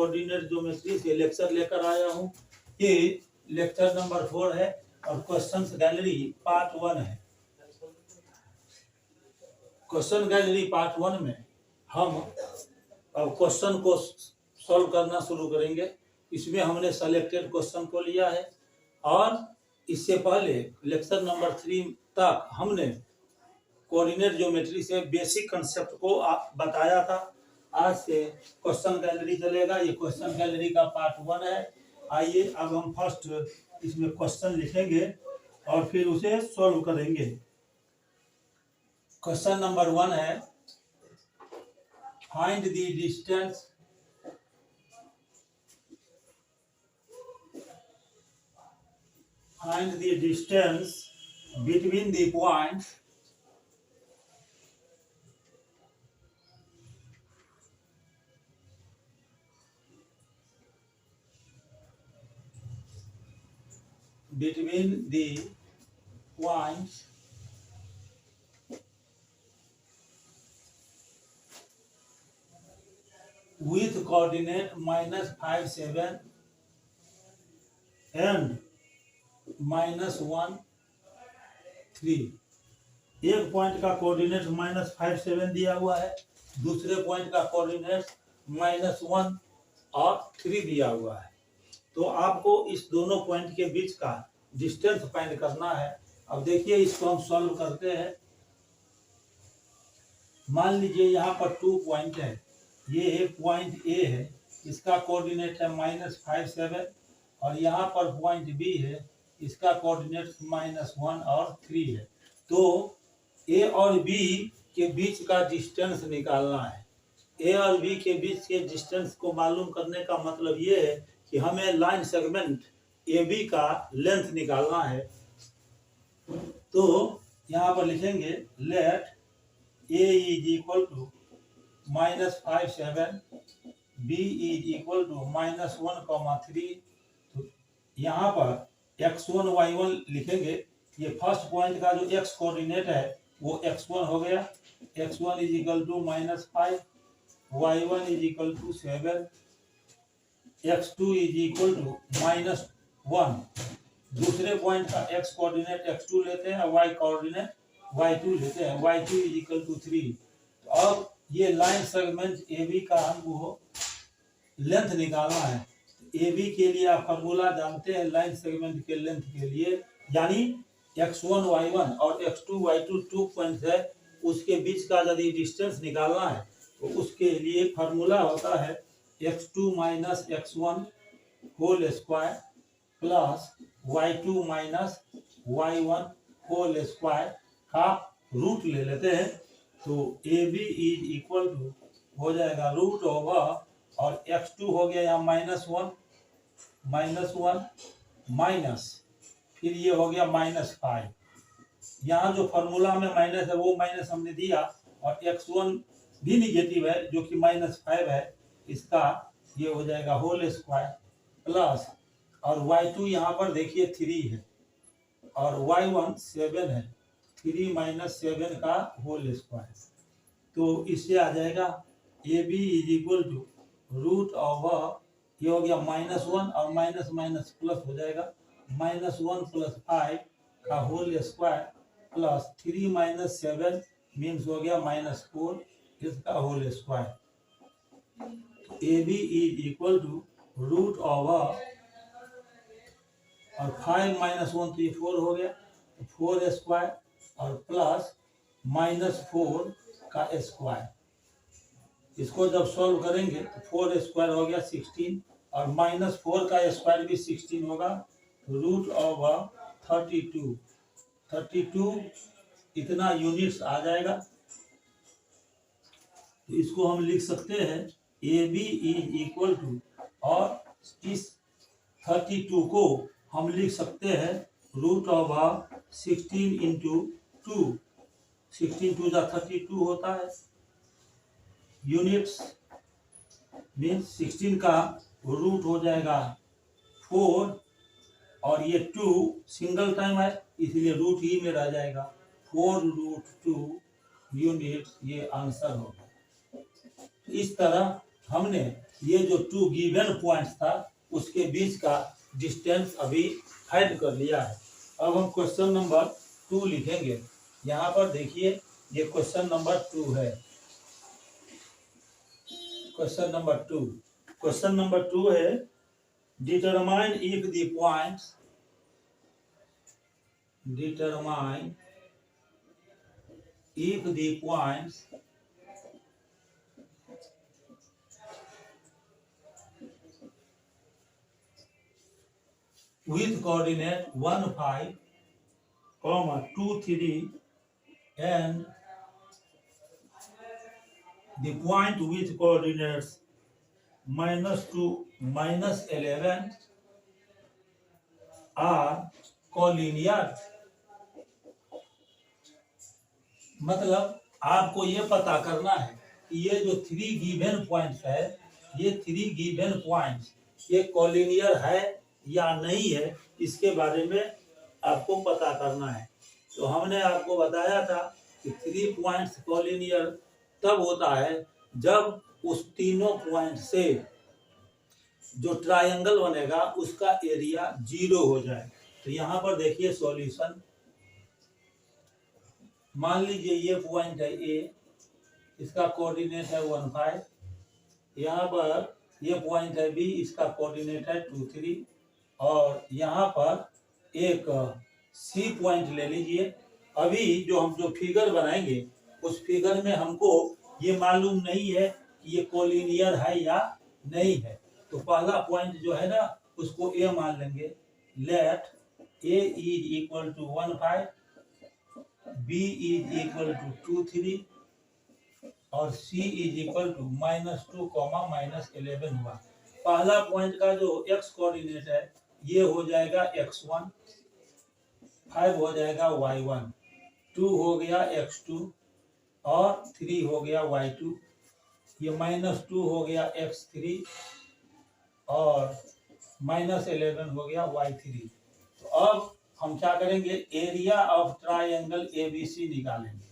Coordinate geometry से lecture लेकर आया हूँ। ये लेक्चर नंबर 4 है और क्वेश्चंस गैलरी पार्ट 1 है। क्वेश्चन गैलरी पार्ट 1 में हम अब क्वेश्चन को सॉल्व करना शुरू करेंगे। इसमें हमने सेलेक्टेड क्वेश्चन को लिया है और इससे पहले लेक्चर नंबर 3 तक हमने कोऑर्डिनेट ज्योमेट्री से बेसिक कंसेप्ट को बताया था। आज से क्वेश्चन गैलरी चलेगा। ये क्वेश्चन गैलरी का पार्ट 1 है। आइए अब हम फर्स्ट इसमें क्वेश्चन लिखेंगे और फिर उसे सॉल्व करेंगे। क्वेश्चन नंबर 1 है, find the distance between the points with coordinate -5, 7 and -1, 3। एक पॉइंट का कोऑर्डिनेट -5, 7 दिया हुआ है, दूसरे पॉइंट का कोऑर्डिनेट -1 और 3 दिया हुआ है। तो आपको इस दोनों पॉइंट के बीच का डिस्टेंस फाइंड करना है। अब देखिए इसको हम सॉल्व करते हैं। मान लीजिए यहाँ पर 2 पॉइंट है। ये एक पॉइंट ए है, इसका कोऑर्डिनेट है -5, 7 और यहाँ पर पॉइंट बी है, इसका कोऑर्डिनेट -1 और 3 है। तो ए और बी के बीच का डिस्टेंस निकालना है। ए और बी के बीच के डिस्टेंस को मालूम करने का मतलब ये है कि हमें लाइन सेगमेंट ए बी का लेंथ निकालना है। तो यहाँ पर लिखेंगे let A is equal to -5, 7, B is equal to -1, 3। तो यहाँ पर x1 y1 लिखेंगे। ये फर्स्ट पॉइंट का जो x कोऑर्डिनेट है वो x1 हो गया। x1 is equal to -5, y1 is equal to 7, x2 is equal to -1। दूसरे पॉइंट का x कोऑर्डिनेट x2 लेते हैं, y कोऑर्डिनेट y2 लेते हैं, y2 इज इक्वल टू 3। तो अब ये लाइन सेगमेंट AB का हमको लेंथ निकालना है। AB के लिए आप फार्मूला जानते हैं लाइन सेगमेंट के लेंथ के लिए, यानी x1 y1 और x2 y2 2 पॉइंट है, उसके बीच का यदि डिस्टेंस निकालना है तो उसके लिए फार्मूला होता है x2 minus x1 whole square plus y2 minus y1 whole square का रूट ले लेते हैं। तो AB इज इक्वल टू हो जाएगा रूट ओवर, और x2 हो गया यहाँ -1 माइनस, फिर ये हो गया -5। यहाँ जो फॉर्मूला में माइनस है वो माइनस हमने दिया, और x1 भी निगेटिव है जो कि -5 है, इसका ये हो जाएगा होल स्क्वायर प्लस, और y2 यहाँ पर देखिए 3 है और y1 7 है, 3 - 7 का होल स्क्वायर। तो इससे आ जाएगा AB is equal to root over, ये हो गया -1 और माइनस माइनस प्लस हो जाएगा, -1 + 5 का होल स्क्वायर प्लस 3 - 7 मीन्स हो गया -4, इसका whole square. AB is equal to root over, और 5 - 1 तो ये 4 हो गया, 4 स्क्वायर और प्लस -4 का स्क्वायर। इसको जब सॉल्व करेंगे तो 4 स्क्वायर हो गया 16, और -4 का स्क्वायर भी 16 होगा। रूट ओवर 32 इतना यूनिट्स आ जाएगा। तो इसको हम लिख सकते हैं AB इज इक्वल टू, और इस 32 को हम लिख सकते हैं रूट ओवर 16 इंटू 2, 16 2 जा 32 होता है। यूनिट्स मीन्स 16 का रूट हो जाएगा 4, और ये 2 सिंगल टाइम है इसलिए रूट ही में रह जाएगा, 4√2 यूनिट ये आंसर होगा। इस तरह हमने ये जो टू गिवन पॉइंट्स था उसके बीच का डिस्टेंस अभी फाइंड कर लिया है। अब हम क्वेश्चन नंबर 2 लिखेंगे। यहाँ पर देखिए ये क्वेश्चन नंबर 2 है। क्वेश्चन नंबर 2 है, determine if the points with coordinate 1 5, 2 3 and the point with coordinates -2 -11 are collinear। मतलब आपको ये पता करना है कि ये जो 3 गिवन पॉइंट्स है, ये 3 गिवन पॉइंट्स ये कॉलिनियर है या नहीं है, इसके बारे में आपको पता करना है। तो हमने आपको बताया था कि 3 पॉइंट्स कॉलिनियर तब होता है जब उस तीनों पॉइंट से जो ट्रायंगल बनेगा उसका एरिया 0 हो जाए। तो यहाँ पर देखिए सॉल्यूशन। मान लीजिए ये पॉइंट है ए, इसका कोऑर्डिनेट है 1 5। यहाँ पर ये पॉइंट है बी, इसका कोऑर्डिनेट है 2 3। और यहाँ पर एक सी पॉइंट ले लीजिए। अभी जो हम जो फिगर बनाएंगे उस फिगर में हमको ये मालूम नहीं है कि ये कोलिनियर है या नहीं है। तो पहला पॉइंट जो है ना उसको ए मान लेंगे। Let A is equal to 1 5, B is equal to 2 3 और C is equal to -2, -11 हुआ। पहला पॉइंट का जो x कोऑर्डिनेट है ये हो जाएगा x1, 5 हो जाएगा y1, 2 हो गया x2 और 3 हो गया y2। ये -2 हो गया x3 और -11 हो गया y3। तो अब हम क्या करेंगे, एरिया ऑफ ट्रायंगल एबीसी निकालेंगे।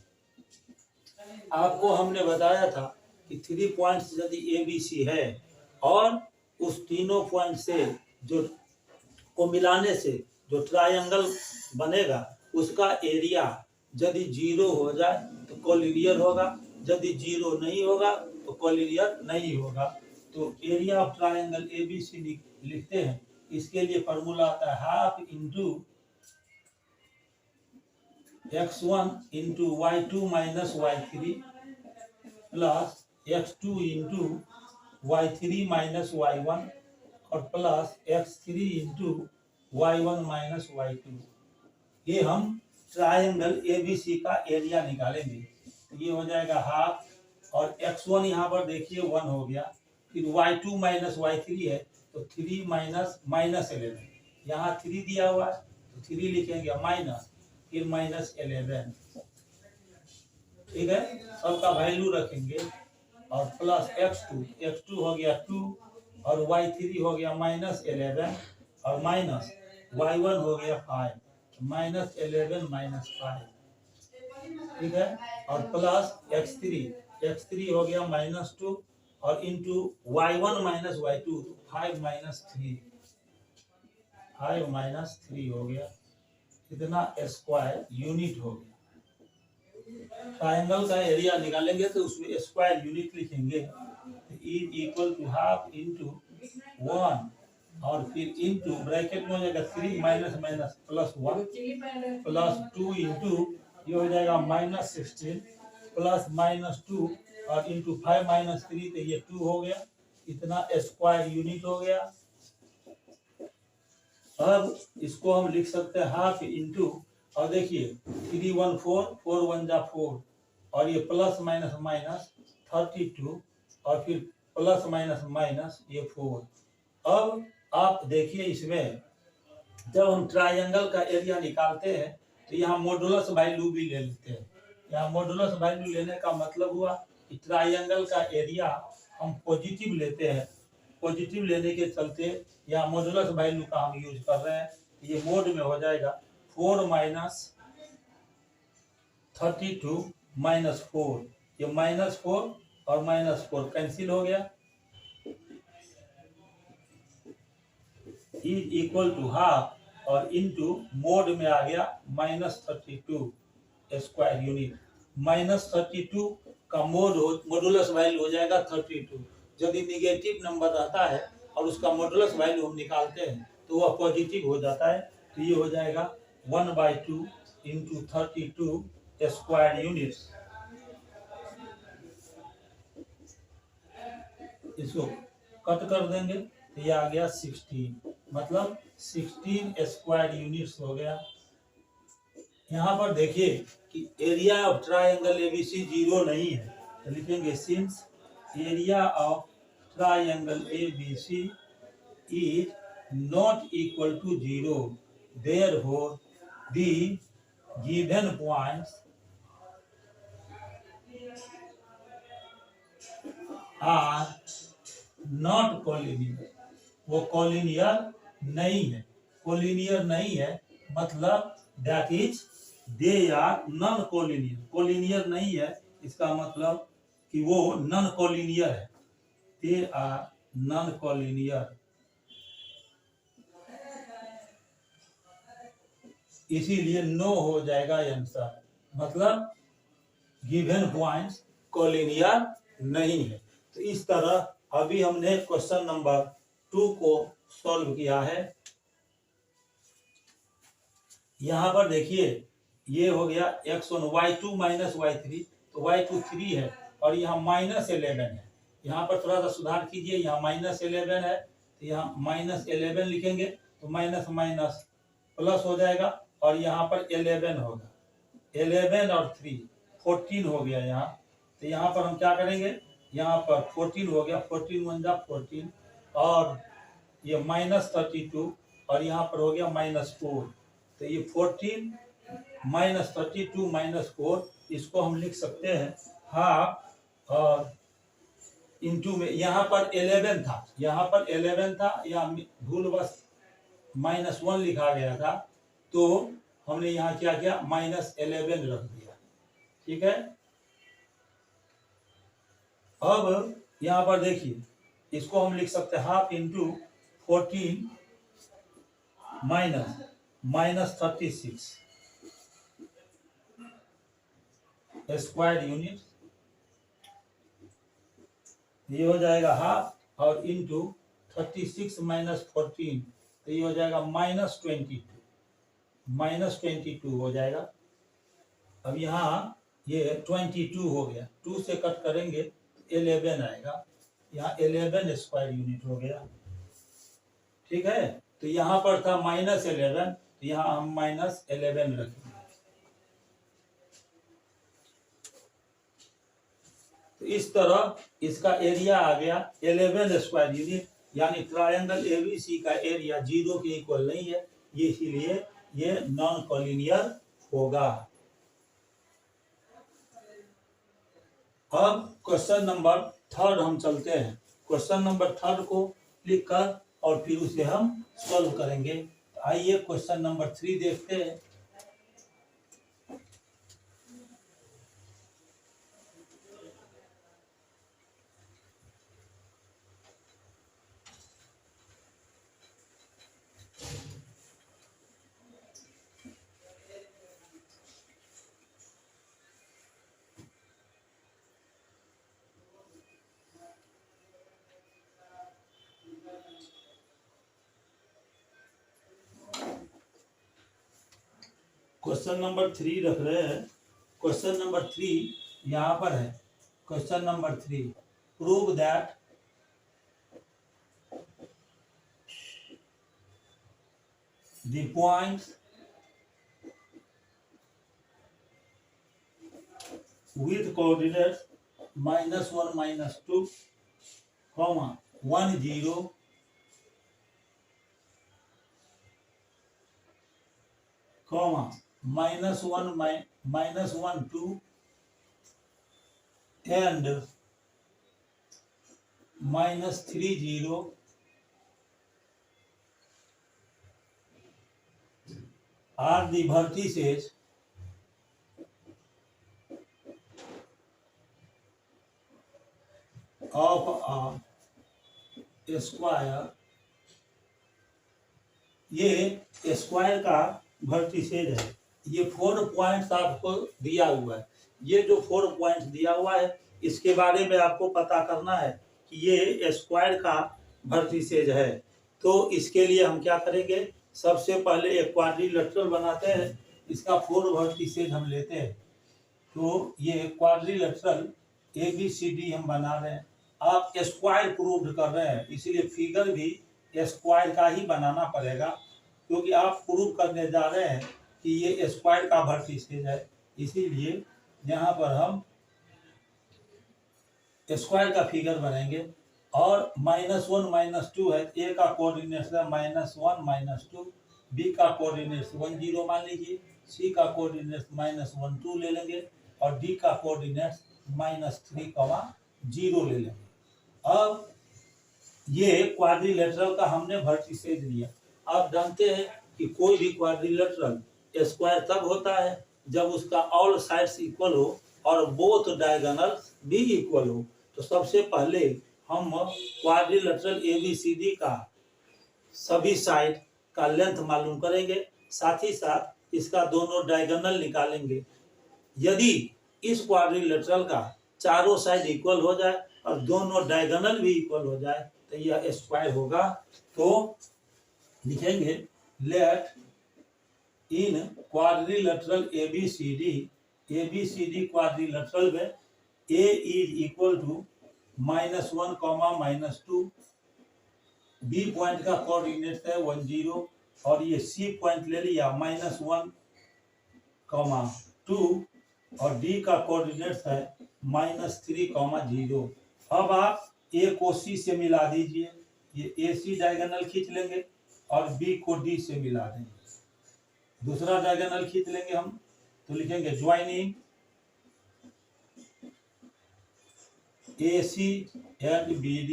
आपको हमने बताया था कि 3 पॉइंट्स यदि एबीसी है और उस तीनों पॉइंट से जो को मिलाने से जो ट्रायंगल बनेगा उसका एरिया यदि 0 हो जाए तो कोलिनियर होगा, यदि 0 नहीं होगा तो कोलिनियर नहीं होगा। तो एरिया ऑफ ट्रायंगल एबीसी लिखते हैं। इसके लिए फॉर्मूला आता है half into x1 into y2 minus y3 plus x2 into y3 minus y1 और plus x3 into y1 minus y2। ये हम ट्रायंगल एबीसी का एरिया निकालेंगे। ये हो जाएगा हाफ और x1 यहाँ पर देखिए 1 हो गया, फिर y2 माइनस y3 है तो 3 माइनस -11, यहाँ 3 दिया हुआ है तो 3 लिखेंगे माइनस, फिर -11। ठीक है, सबका वैल्यू रखेंगे और प्लस x2 हो गया 2 और y3 हो गया -11 और माइनस y1 हो गया 5, -11 -5। ठीक है, और प्लस x3 हो गया -2 और इंटू y1 माइनस y2 5 -3 हो गया, इतना स्क्वायर यूनिट हो गया। ट्रायंगल का एरिया निकालेंगे तो उसमें स्क्वायर यूनिट लिखेंगे। Is equal to half into 1 और फिर इंटू ब्रैकेट में हो जाएगा 3 minus minus plus 1 plus 2 into ये हो जाएगा -16 प्लस -2 और इंटू 5 -3 तो ये 2 हो गया, इतना स्क्वायर यूनिट हो गया। अब इसको हम लिख सकते हैं हाफ इंटू, और देखिए 3 1 4 4 1 जा 4 और ये प्लस माइनस माइनस 32 और फिर प्लस माइनस माइनस ये 4। अब आप देखिए इसमें जब हम ट्रायंगल का एरिया निकालते हैं तो यहाँ मॉडुलस वैल्यू भी ले लेते हैं। यहाँ मॉडुलस वैल्यू लेने का मतलब हुआ कि ट्रायंगल का एरिया हम पॉजिटिव लेते हैं। पॉजिटिव लेने के चलते यहाँ मॉडुलस वैल्यू का हम यूज कर रहे हैं। ये मोड में हो जाएगा 4 माइनस 32 माइनस 4, ये -4 और -4 कैंसिल हो गया, इज इक्वल टू हाफ और इनटू मोड में आ गया -32 स्क्वायर यूनिट। -32 का मॉडुलस वैल्यू हो जाएगा 32। यदि निगेटिव नंबर रहता है और उसका मॉडुलस वैल्यू हम निकालते हैं तो वह पॉजिटिव हो जाता है। तो ये हो जाएगा 1/2 इंटू 32 स्क्वायर यूनिट्स। इसको कट कर देंगे तो ये आ गया 16, मतलब 16 स्क्वायर यूनिट्स हो गया। यहाँ पर देखिए कि एरिया ऑफ ट्राइंगल एबीसी 0 नहीं है, तो लिखेंगे since area of triangle ABC is not equal to 0, therefore the given points are not collinear. वो कोलिनियर नहीं है। कोलिनियर नहीं है मतलब that is they are non collinear. Collinear नहीं है इसका मतलब कि वो नॉन कोलिनियर है। दे आर नॉन कोलिनियर, इसीलिए नो हो जाएगा आंसर। मतलब गिवन पॉइंट्स कोलिनियर नहीं है। तो इस तरह अभी हमने क्वेश्चन नंबर 2 को सॉल्व किया है। यहाँ पर देखिए ये हो गया x1 y2 माइनस y3, तो y2 3 है और यहाँ -11 है। यहाँ पर थोड़ा सा सुधार कीजिए, यहाँ -11 है तो यहाँ -11 लिखेंगे तो माइनस माइनस प्लस हो जाएगा और यहाँ पर 11 होगा। 11 और 3 14 हो गया यहाँ। तो यहाँ पर हम क्या करेंगे, यहाँ पर 14 हो गया, 14 × 14 और ये -32 और यहाँ पर हो गया -4। तो ये 14 -32 -4 इसको हम लिख सकते हैं हाफ और इंटू में यहाँ पर 11 था, यहाँ पर 11 था, यहाँ भूलवश -1 लिखा गया था तो हमने यहाँ क्या किया -11 रख दिया। ठीक है। अब यहाँ पर देखिए इसको हम लिख सकते हैं हाफ इंटू 14 -36 स्क्वायर यूनिट। ये हो जाएगा हाफ और इंटू 36 - 14 तो ये हो जाएगा -22 हो जाएगा। अब यहाँ ये 22 हो गया, 2 से कट करेंगे तो 11 आएगा, यहाँ 11 स्क्वायर यूनिट हो गया। ठीक है। तो यहाँ पर था -11 तो यहाँ हम -11 रखेंगे। तो इस तरह इसका एरिया आ गया 11 स्क्वायर यूनिट, यानी ट्रायंगल एबीसी का एरिया 0 के इक्वल नहीं है, ये इसीलिए ये नॉन कोलिनियर होगा। अब क्वेश्चन नंबर 3 हम चलते हैं। क्वेश्चन नंबर 3 को क्लिक कर और फिर उसे हम सॉल्व करेंगे। आइए क्वेश्चन नंबर 3 देखते हैं। क्वेश्चन नंबर 3 रख रहे हैं। क्वेश्चन नंबर 3 यहाँ पर है। Question number 3, prove that the points with coordinates -1 -2, 1 0, -1 2 and -3 0 are the vertices of a square ये स्क्वायर का वर्टिसेज है। ये 4 पॉइंट्स आपको दिया हुआ है। ये जो 4 पॉइंट्स दिया हुआ है इसके बारे में आपको पता करना है कि ये स्क्वायर का वर्टिसेज है। तो इसके लिए हम क्या करेंगे, सबसे पहले एक क्वाड्रिलेटरल बनाते हैं। इसका 4 वर्टिसेज हम लेते हैं। तो ये क्वाड्रिलेटरल ABCD हम बना रहे हैं। आप स्क्वायर प्रूव्ड कर रहे हैं, इसीलिए फिगर भी स्क्वायर का ही बनाना पड़ेगा, क्योंकि आप प्रूव करने जा रहे हैं कि ये स्क्वायर का वर्टिसेज है। इसीलिए यहाँ पर हम स्क्वायर का फिगर बनेंगे। और -1 -2 है, ए का कोऑर्डिनेट्स है -1 -2, बी का कोऑर्डिनेट्स 1 0 मान लीजिए, सी का कोऑर्डिनेट्स -1 2 ले लेंगे और डी का कोऑर्डिनेट्स -3 0 ले लेंगे। अब ये क्वाड्रिलेटरल का हमने वर्टिसेज लिया। आप जानते हैं कि कोई भी क्वाड्रिलेटरल स्क्वायर तब होता है जब उसका ऑल साइड्स इक्वल हो और बोथ डायगोनल्स भी इक्वल हो। तो सबसे पहले हम क्वाड्रिलेटरल ABCD का सभी साइड का लेंथ मालूम करेंगे, साथ ही साथ इसका दोनों डायगोनल निकालेंगे। यदि इस क्वाड्रिलेटरल का चारों साइड इक्वल हो जाए और दोनों डायगोनल भी इक्वल हो जाए तो यह स्क्वायर होगा। तो लिखेंगे let in quadrilateral ABCD quadrilateral में A is equal to -1 -2, B point का कोऑर्डिनेट है 1 0 और ये C पॉइंट ले लिया -1 2 और D का कोऑर्डिनेट है -3 0। अब आप A को C से मिला दीजिए, ये AC डायगोनल खींच लेंगे और B को D से मिला देंगे। दूसरा डायगोनल खींच लेंगे हम, तो लिखेंगे joining AC and BD।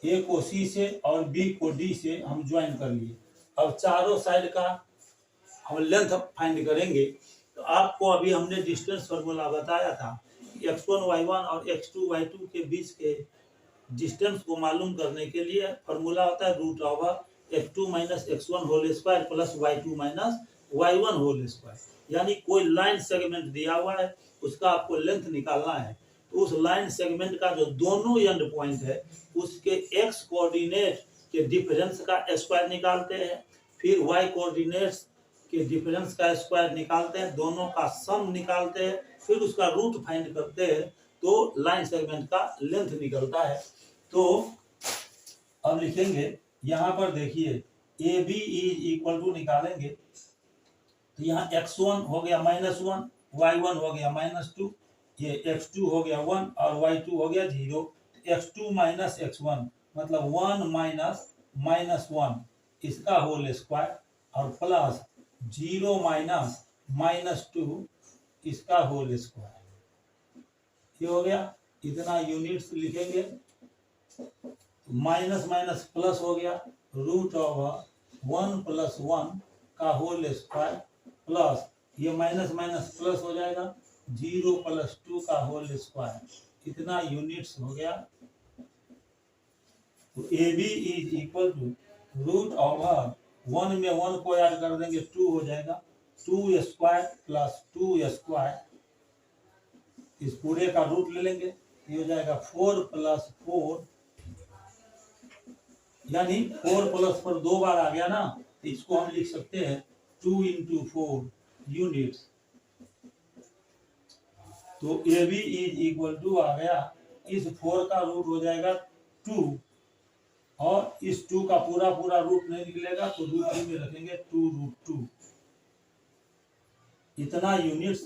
A को C से और B को D से हम ज्वाइन कर लिए। अब चारों साइड का हम लेंथ फाइंड करेंगे। तो आपको अभी हमने डिस्टेंस फार्मूला बताया था, x1 y1 और x2 y2 के बीच के डिस्टेंस को मालूम करने के लिए फार्मूला होता है √x2 - x1 whole square plus y2 - y1 whole square. यानी कोई लाइन सेगमेंट दिया हुआ है, उसका आपको लेंथ निकालना है। तो उस लाइन सेगमेंट का जो दोनों एंड पॉइंट है उसके x कोऑर्डिनेट के डिफरेंस का स्क्वायर निकालते हैं, फिर y कोऑर्डिनेट्स के डिफरेंस का स्क्वायर निकालते हैं, दोनों का सम निकालते हैं, फिर उसका रूट फाइंड करते हैं, तो लाइन सेगमेंट का लेंथ निकलता है। तो अब लिखेंगे यहाँ पर देखिए AB इज इक्वल टू निकालेंगे, तो यहाँ x1 हो गया -1, y1 हो गया -2, ये x2 हो गया 1 और y2 हो गया 0। x2 - x1 मतलब 1 - -1 इसका होल स्क्वायर और प्लस 0 - -2 इसका होल स्क्वायर। ये हो गया, इतना यूनिट्स लिखेंगे। माइनस माइनस प्लस हो गया, √1 + 1 का होल स्क्वायर प्लस ये माइनस माइनस प्लस हो जाएगा 0 + 2 का होल स्क्वायर। इतना यूनिट्स हो गया। तो AB इज इक्वल टू √1 में 1 को ऐड कर देंगे 2 हो जाएगा, 2 स्क्वायर प्लस 2 स्क्वायर, इस पूरे का रूट ले लेंगे, ये हो जाएगा 4 + 4, यानी 4 + 4 दो बार आ गया ना, तो इसको हम लिख सकते हैं 2 × 4 यूनिट्स। तो AB इज इक्वल टू आ गया, इस 4 का रूट हो जाएगा 2 और इस 2 का पूरा रूट नहीं निकलेगा तो √3 में रखेंगे 2√2। इतना यूनिट्स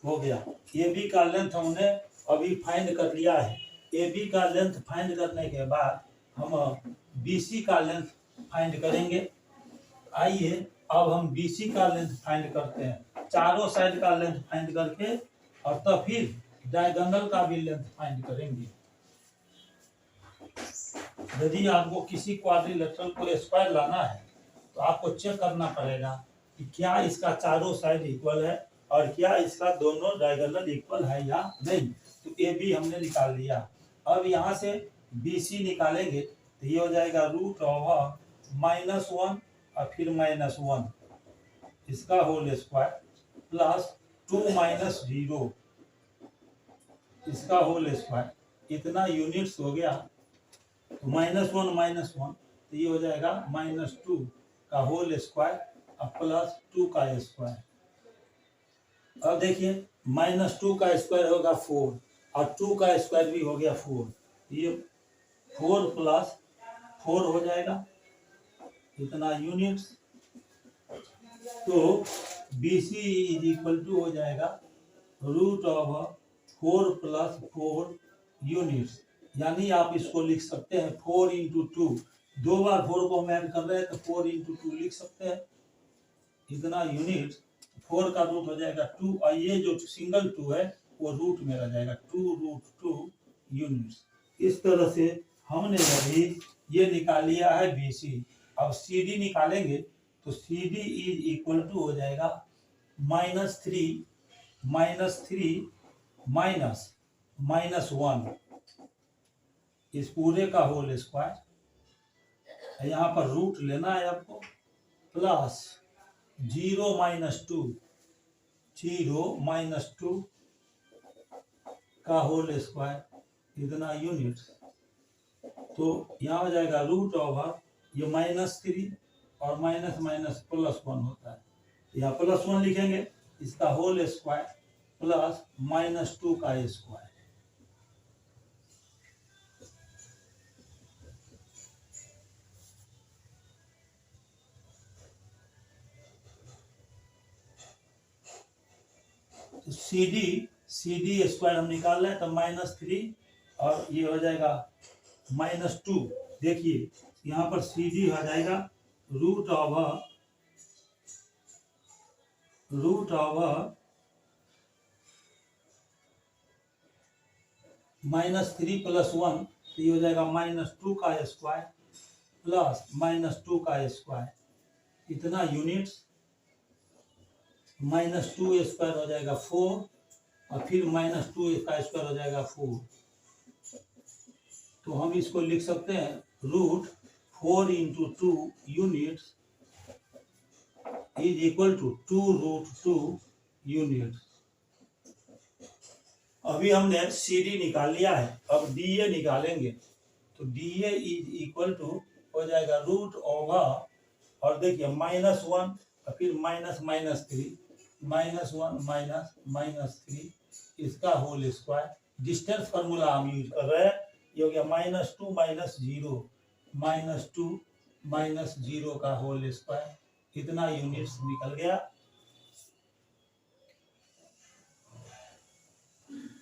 हो गया। AB का लेंथ हमने अभी फाइंड कर लिया है। AB का लेंथ फाइंड करने के बाद हम BC का लेंथ फाइंड करेंगे। आइए अब हम BC का लेंथ फाइंड करते हैं, चारों साइड का लेंथ फाइंड करके और तब फिर डायगोनल का भी लेंथ फाइंड करेंगे। यदि आपको किसी क्वाड्रिलेटरल को स्क्वायर लाना है तो आपको चेक करना पड़ेगा कि क्या इसका चारों साइड इक्वल है और क्या इसका दोनों डायगोनल इक्वल है या नहीं। तो AB हमने निकाल लिया। अब यहाँ से BC निकालेंगे तो ये हो जाएगा √1 - 1 और फिर -1 इसका होल स्क्वायर प्लस 2 - 0 इसका होल स्क्वायर। इतना यूनिट्स हो गया। तो -1 तो ये हो जाएगा -2 का होल स्क्वायर और प्लस 2 का स्क्वायर। अब देखिए -2 का स्क्वायर होगा 4 और 2 का स्क्वायर भी हो गया 4। ये 4 + 4 हो जाएगा इतना यूनिट्स। तो BC = हो जाएगा √4 + 4 यूनिट्स। यानी आप इसको लिख सकते हैं 4 × 2। 2 बार 4 को हम ऐड कर रहे हैं तो 4 × 2 लिख सकते हैं इतना यूनिट्स। 4 का रूट हो जाएगा 2 और ये जो सिंगल 2 है वो रूट में रह जाएगा 2√2 यूनिट्स। इस तरह से हमने अभी ये निकाल लिया है BC। अब CD निकालेंगे तो CD = हो जाएगा -3 -1 इस पूरे का होल स्क्वायर। यहाँ पर रूट लेना है आपको प्लस 0 - 2 का होल स्क्वायर इतना यूनिट्स। तो यहाँ हो जाएगा √ ये -3 और --+1 होता है। यहाँ +1 लिखेंगे इसका होल स्क्वायर प्लस -2 का स्क्वायर। तो CD स्क्वायर हम निकाल रहे हैं तो -3 और ये हो जाएगा -2। देखिए यहाँ पर CD हो जाएगा √√- -3 + 1 तो ये हो जाएगा -2 का स्क्वायर प्लस -2 का स्क्वायर इतना यूनिट्स। -2 स्क्वायर हो जाएगा 4 और फिर -2 का स्क्वायर हो जाएगा 4। तो हम इसको लिख सकते हैं √4 × 2 यूनिट्स = 2√2 यूनिट्स। अभी हमने CD निकाल लिया है। अब DA निकालेंगे तो DA = हो जाएगा √ और देखिए -1 और फिर -3 -1 -3 इसका होल स्क्वायर। डिस्टेंस फार्मूला हम यूज कर रहे हैं। ये हो गया -2 - 0 का होल स्क्वायर इतना यूनिट्स निकल गया।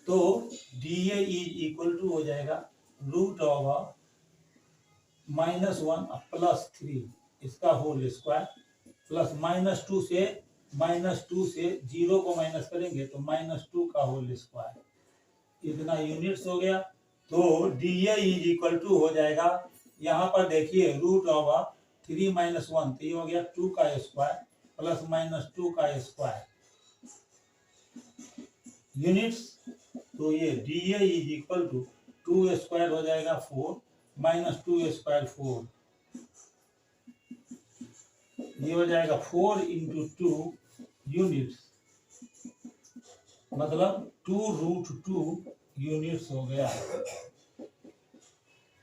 तो DA = हो जाएगा √ -1 + 3 इसका होल स्क्वायर प्लस -2 से 0 को माइनस करेंगे तो -2 का होल स्क्वायर इतना यूनिट्स हो गया। तो DA = हो जाएगा। यहाँ पर देखिए √3 - 1 तो ये हो गया 2 का स्क्वायर प्लस -2 का स्क्वायर यूनिट्स। तो ये DA = 2 स्क्वायर हो जाएगा 4 -2 स्क्वायर 4 ये हो जाएगा 4 × 2 यूनिट्स मतलब 2√2 यूनिट्स हो गया।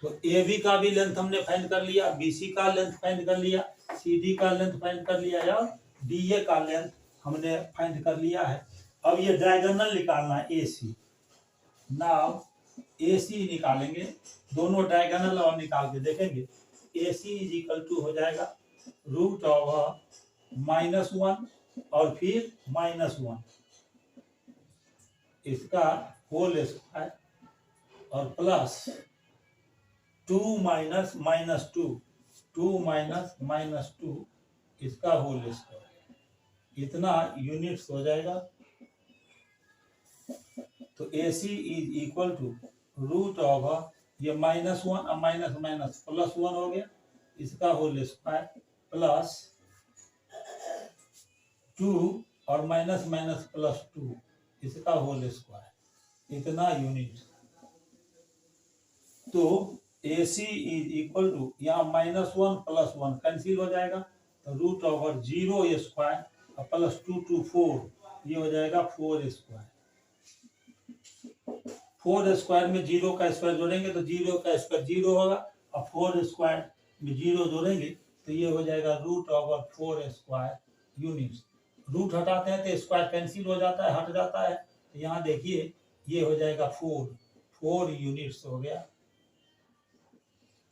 तो AB का भी लेंथ हमने फाइंड कर लिया, BC का लेंथ फाइंड कर लिया, CD का लेंथ फाइंड कर लिया और DA का लेंथ हमने फाइंड कर लिया है। अब ये डायगोनल निकालना है AC। नाउ AC निकालेंगे, दोनों डायगोनल और निकाल के देखेंगे। AC = हो जाएगा √-1 और फिर -1 इसका होल स्क्वायर और प्लस 2 - -2 इसका होल स्क्वायर इतना यूनिट्स हो जाएगा। तो AC = ये -1 और माइनस +1 हो गया इसका होल स्क्वायर प्लस 2 और -+2 इसका होल स्क्वायर इतना यूनिट। तो AC = यहाँ -1 + 1 कैंसिल हो जाएगा तो root over 0 square plus 2 to 4, ये हो जाएगा 4 स्क्वायर। 4 स्क्वायर में 0 का स्क्वायर जोड़ेंगे तो 0 का स्क्वायर 0 होगा, और 4 स्क्वायर में 0 जोड़ेंगे तो ये हो जाएगा root over 4 square units. Root हटाते हैं तो स्क्वायर कैंसिल हो जाता है, हट जाता है। तो यहाँ देखिए ये हो जाएगा 4 यूनिट्स हो गया।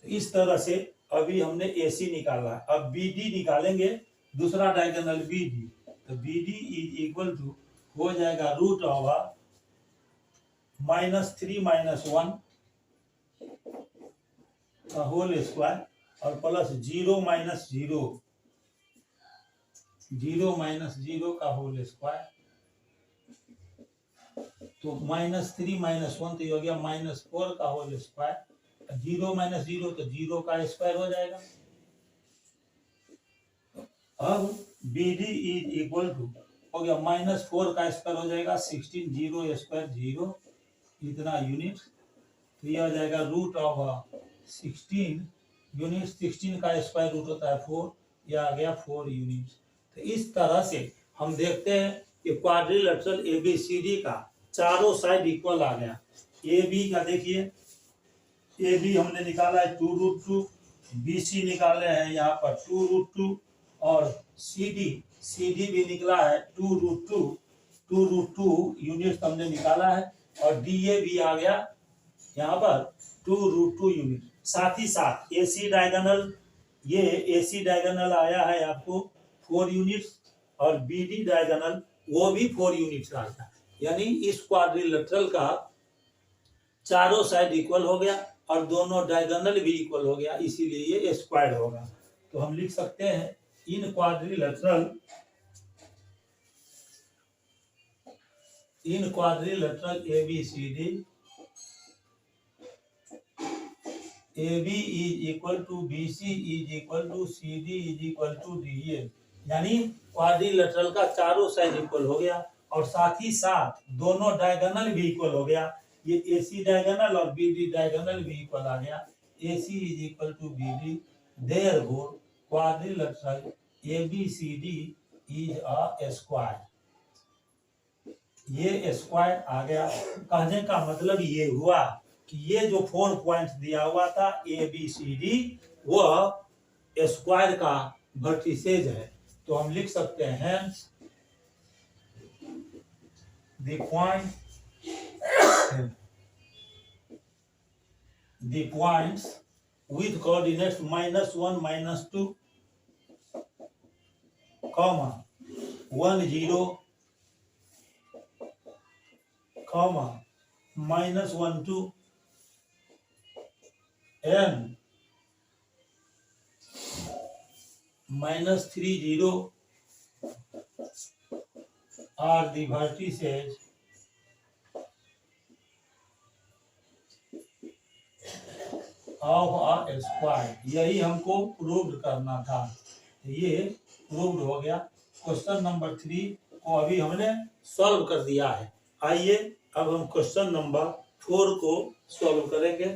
तो इस तरह से अभी हमने AC निकाला। अब BD निकालेंगे, दूसरा डायगोनल BD। तो BD इज इक्वल टू हो जाएगा रूट ओवर -3 - 1 का होल स्क्वायर और प्लस 0 - 0 0 का होल स्क्वायर। तो -3 - 1 तो ये हो गया -4 का होल स्क्वायर। 0 - 0 तो 0 का स्क्वायर हो जाएगा। अब BD इज इक्वल टू हो गया -4 का स्क्वायर हो जाएगा 16, 0 स्क्वायर 0, इतना यूनिट। तो यह हो जाएगा रूट ऑफ 16 यूनिट। 16 का स्क्वायर रूट होता है 4, यह आ गया 4 यूनिट। तो इस तरह से हम देखते हैं कि क्वाड्रिलेटरल ABCD का चारों साइड इक्वल आ गया। AB का देखिए, AB हमने निकाला है 2√2, BC निकाले हैं यहाँ पर 2√2, और CD भी निकला है 2√2 यूनिट हमने निकाला है, और DA भी आ गया यहाँ पर 2√2 यूनिट। साथ ही साथ AC डायगोनल, ये AC डायगोनल आया है आपको 4 यूनिट्स, और BD डायगोनल वो भी 4 यूनिट्स आया। यानी इस क्वाड्रिलेटरल का चारों साइड इक्वल हो गया और दोनों डायगोनल भी इक्वल हो गया, इसीलिए ये स्क्वायर होगा। तो हम लिख सकते हैं इन quadrilateral ABCD, AB is equal to BC is equal to CD is equal to DA। यानी क्वाड्रिलेटरल का चारों साइड इक्वल हो गया, और साथ ही साथ दोनों डायगोनल भी इक्वल हो गया। ये AC डायगोनल और BD डायगोनल भी इक्वल आ गया। AC is equal to BD, therefore quadrilateral ABCD is a square। ये स्क्वायर आ गया। कहने का मतलब ये हुआ कि ये जो 4 पॉइंट दिया हुआ था ABCD, वह स्क्वायर का वर्टिसेज है। तो हम लिख सकते हैं the points with coordinates -1 -2, 1 0, -1 2, and -3 0 are the vertices of a square. यही हमको प्रूव करना था, ये प्रूव्ड हो गया। क्वेश्चन नंबर 3 को अभी हमने सॉल्व कर दिया है। आइए अब हम क्वेश्चन नंबर 4 को सॉल्व करेंगे।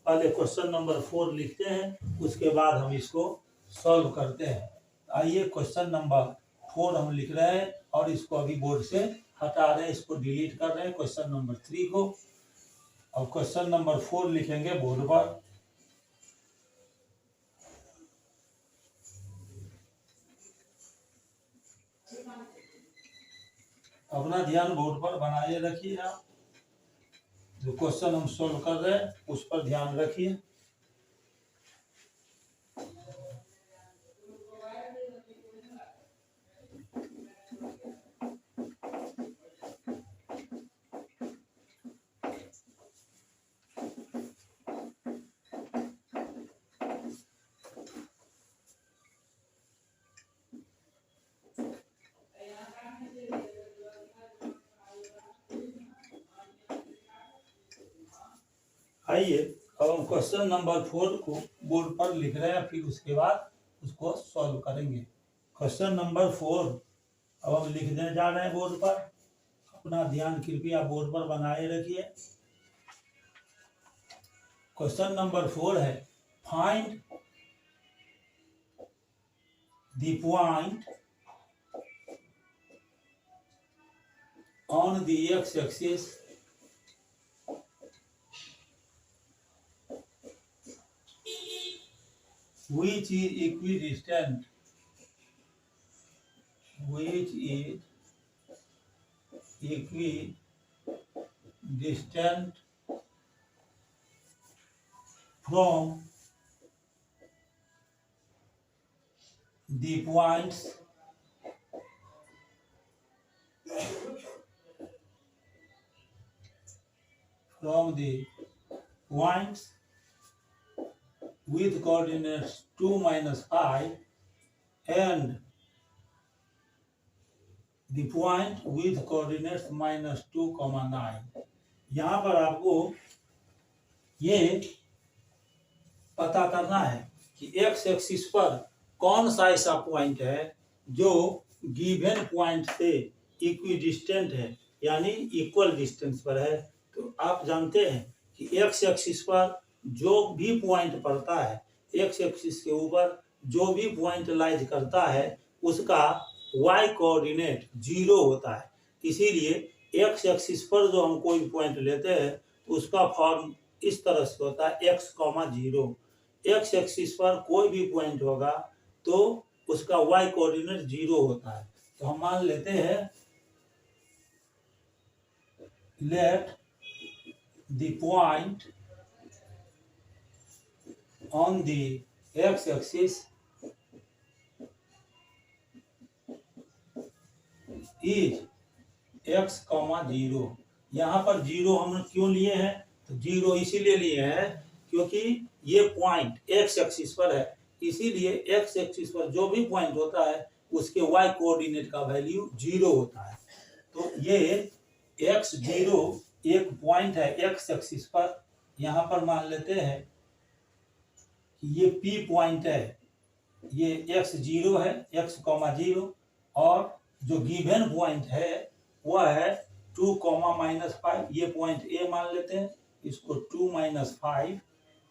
पहले क्वेश्चन नंबर 4 लिखते हैं, उसके बाद हम इसको सॉल्व करते हैं। आइए क्वेश्चन नंबर 4 हम लिख रहे हैं, और इसको अभी बोर्ड से हटा रहे हैं, इसको डिलीट कर रहे हैं क्वेश्चन नंबर 3 को। और क्वेश्चन नंबर 4 लिखेंगे बोर्ड पर। अपना ध्यान बोर्ड पर बनाए रखिए। आप जो क्वेश्चन हम सॉल्व कर रहे हैं उस पर ध्यान रखिए। आइए अब हम क्वेश्चन नंबर 4 को बोर्ड पर लिख रहे हैं, फिर उसके बाद उसको सॉल्व करेंगे। क्वेश्चन नंबर 4 अब हम लिखने जा रहे हैं बोर्ड पर। अपना ध्यान कृपया बोर्ड पर बनाए रखिए। क्वेश्चन नंबर 4 है, find the point on the x-axis which is equidistant from the points with coordinates 2 minus 5 and the point with coordinates minus 2, 9। यहाँ पर आपको ये पता करना है कि एक्स एक्सिस पर कौन सा ऐसा पॉइंट है जो गिवन पॉइंट से इक्विडिस्टेंट है, यानी इक्वल डिस्टेंस पर है। तो आप जानते हैं कि एक्स एक्सिस पर जो भी पॉइंट पड़ता है, एक्स एक्सिस के ऊपर जो भी पॉइंट लाइज करता है उसका y कोऑर्डिनेट 0 होता है। इसीलिए एक्स एक्सिस पर जो हम कोई पॉइंट लेते हैं तो उसका फॉर्म इस तरह से होता है x, 0। एक्स एक्सिस पर कोई भी पॉइंट होगा तो उसका y कोऑर्डिनेट 0 होता है। तो हम मान लेते हैं let the point on the x axis is x, 0। यहाँ पर 0 हम क्यों लिए हैं? तो 0 इसीलिए लिए हैं क्योंकि ये पॉइंट x एक्सिस पर है, इसीलिए x एक्सिस पर जो भी पॉइंट होता है उसके y कोऑर्डिनेट का वैल्यू 0 होता है। तो ये x0 एक पॉइंट है x एक्सिस पर। यहाँ पर मान लेते हैं कि ये P पॉइंट है, ये x0 है, x, 0, और जो गिवन पॉइंट है वह है 2, -5। ये पॉइंट A मान लेते हैं, इसको 2 - 5,